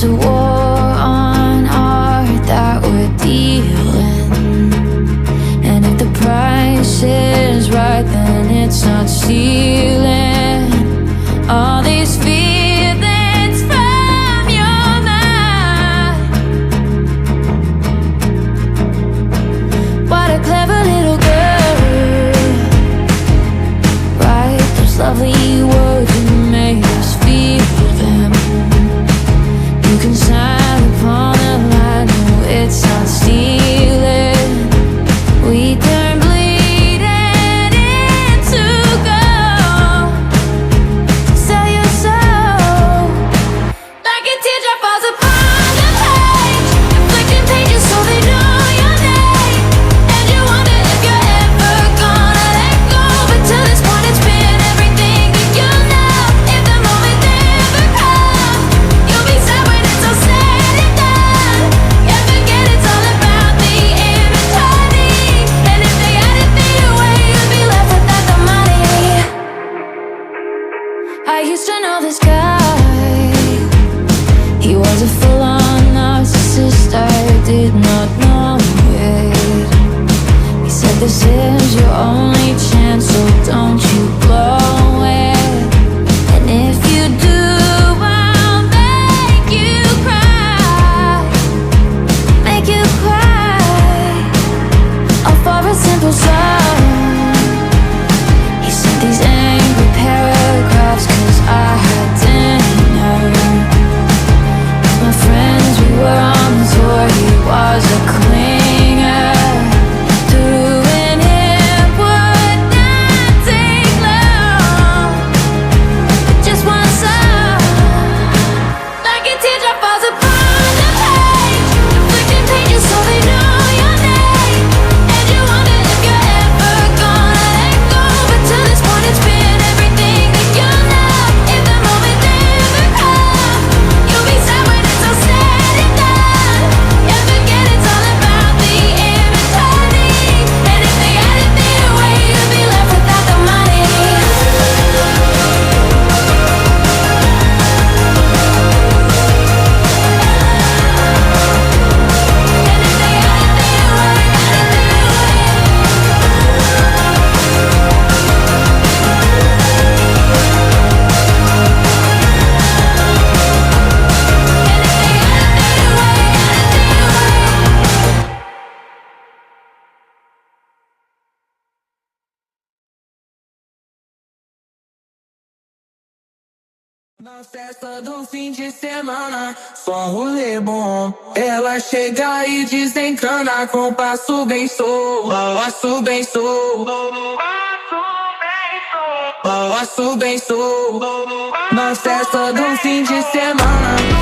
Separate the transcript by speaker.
Speaker 1: a war on art that we're dealing, and if the price is right, then it's not stealing all these feelings from your mind. What a clever little girl, write those lovely words and make us feel them. You can sign upon the line, no, it's not stealing. We turn bleeding into gold. Sell your soul like a teardrop falls upon the page, inflicting pages so they know your name. And you wonder if you're ever gonna let go, but to this point it's been everything that you know. If the moment never comes, you'll be sad when it's all said and done. Yeah, forget it's all about the inventory, and if they had it their way, you'd be left without the money. I used to know this guy. He was a full-on narcissist, I did not know it. He said this is your only chance, so don't you blow it. And if you do, I'll make you cry. Make you cry, all for a simple song. He sent these angry paragraphs cause I had dinner with my friends, we were on tour. He was a clinger. To ruin him would not take long, but just one song, like a teardrop falls upon the page, inflicting pages so they know your name. And you wonder if you're ever gonna let go, but to this point it's been everything that you know. If the moment never comes, you'll be sad when it's all said and done. Yeah, forget it's all about the inventory, and if they had it their way, you'd be left without the money.
Speaker 2: Na festa do fim de semana, só rolê bom. Ela chega e desencana com passo bem solto, passo bem solto, passo bem solto. Na festa do fim de semana.